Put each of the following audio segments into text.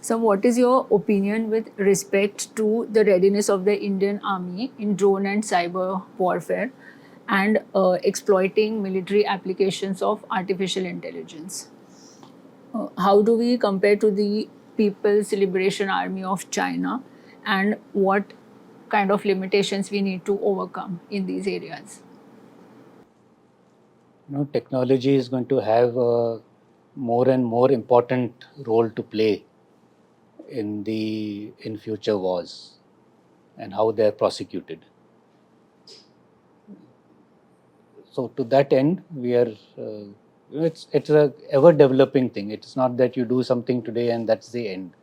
So, what is your opinion with respect to the readiness of the Indian Army in drone and cyber warfare and exploiting military applications of artificial intelligence? How do we compare to the People's Liberation Army of China, and what kind of limitations we need to overcome in these areas? Technology is going to have a more and more important role to play in future wars and how they are prosecuted. So to that end, we are. It's a ever developing thing. It's not that you do something today and that's the end.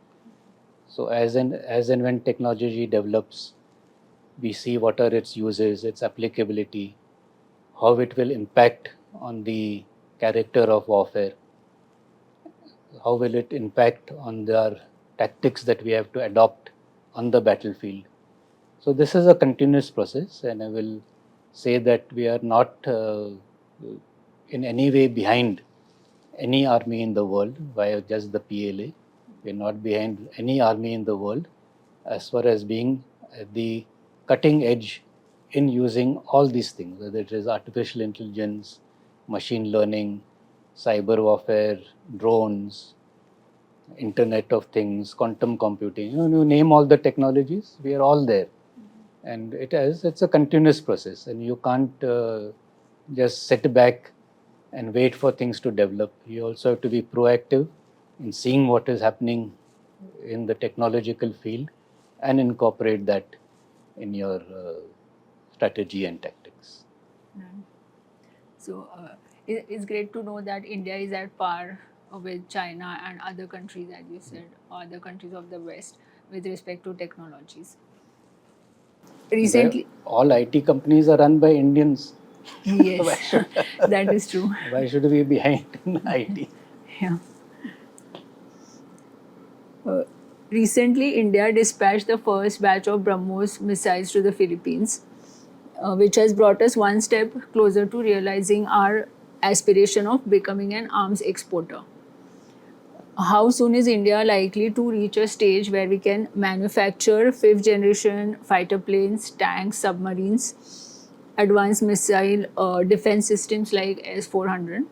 So as and when technology develops, we see what are its uses, its applicability, how it will impact on the character of warfare, how will it impact on the tactics that we have to adopt on the battlefield. So this is a continuous process, and I will say that we are not in any way behind any army in the world via just the PLA. We are not behind any army in the world as far as being at the cutting edge in using all these things, whether it is artificial intelligence, machine learning, cyber warfare, drones, Internet of Things, quantum computing. You name all the technologies, we are all there, and it's a continuous process, and you can't just sit back and wait for things to develop. You also have to be proactive in seeing what is happening in the technological field and incorporate that in your strategy and tactics. So it's great to know that India is at par with China and other countries, as you said, other countries of the West with respect to technologies. Recently, All IT companies are run by Indians. why yes, should that is true. why should we be behind in IT? Yeah. Uh, Recently, India dispatched the first batch of BrahMos missiles to the Philippines, which has brought us one step closer to realizing our aspiration of becoming an arms exporter. How soon is India likely to reach a stage where we can manufacture fifth generation fighter planes, tanks, submarines, advanced missile defense systems like S 400?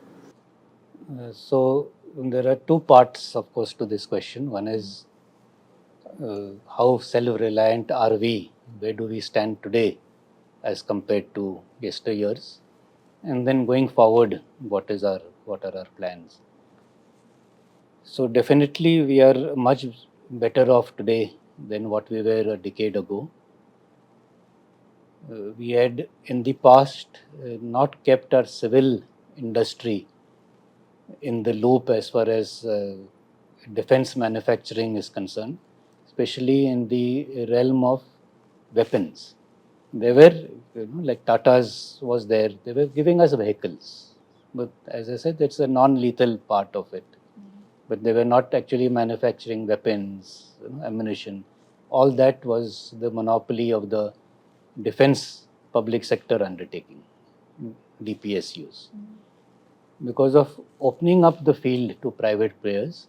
So there are two parts, of course, to this question. One is how self-reliant are we? Where do we stand today as compared to yesteryears? And then going forward, what are our plans? So definitely, we are much better off today than what we were a decade ago. We had in the past not kept our civil industry in the loop as far as defense manufacturing is concerned, especially in the realm of weapons. They were, like Tata's was there, they were giving us vehicles. But as I said, it's a non lethal part of it. But they were not actually manufacturing weapons, ammunition. All that was the monopoly of the defense public sector undertaking, DPSUs. Because of opening up the field to private players,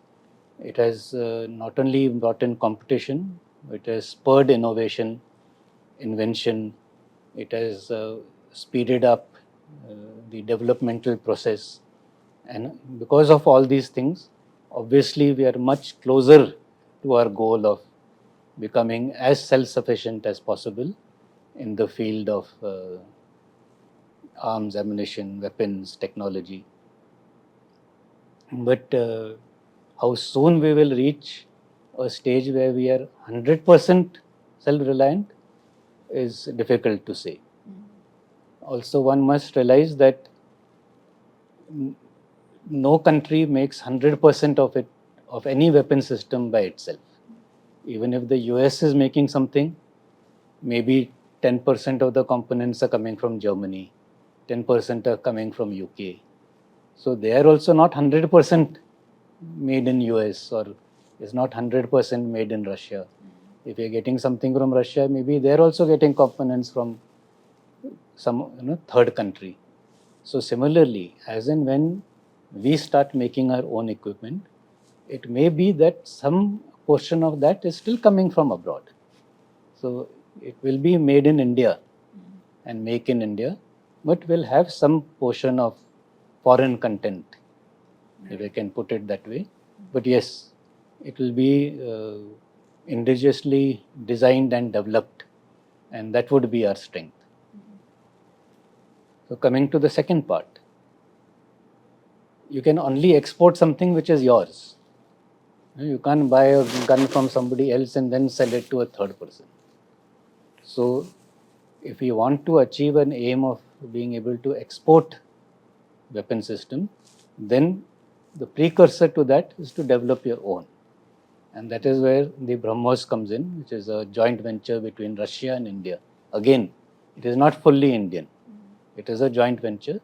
it has not only brought in competition, it has spurred innovation, invention, it has speeded up the developmental process. And because of all these things, obviously, we are much closer to our goal of becoming as self sufficient as possible in the field of arms, ammunition, weapons, technology. But how soon we will reach a stage where we are 100% self reliant is difficult to say. Also, one must realize that no country makes 100% of it, of any weapon system by itself. Even if the US is making something, maybe 10% of the components are coming from Germany, 10% are coming from UK. So they are also not 100% made in US, or is not 100% made in Russia. If you're getting something from Russia, maybe they're also getting components from some third country. So similarly, as and when we start making our own equipment, it may be that some portion of that is still coming from abroad. So it will be made in India and make in India, but will have some portion of foreign content, if I can put it that way. But yes, it will be indigenously designed and developed, and that would be our strength. So coming to the second part, you can only export something which is yours. You can't buy a gun from somebody else and then sell it to a third person. So if you want to achieve an aim of being able to export weapon system, then the precursor to that is to develop your own. And that is where the BrahMos comes in, which is a joint venture between Russia and India. Again, it is not fully Indian. It is a joint venture.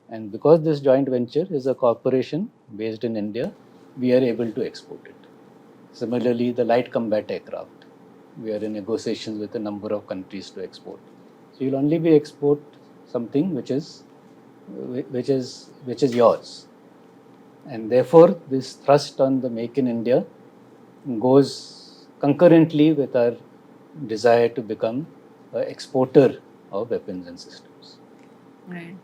And because this joint venture is a corporation based in India, we are able to export it. Similarly, the light combat aircraft, we are in negotiations with a number of countries to export. So you'll only be export something which is yours, and therefore this thrust on the Make in India goes concurrently with our desire to become an exporter of weapons and systems. Right.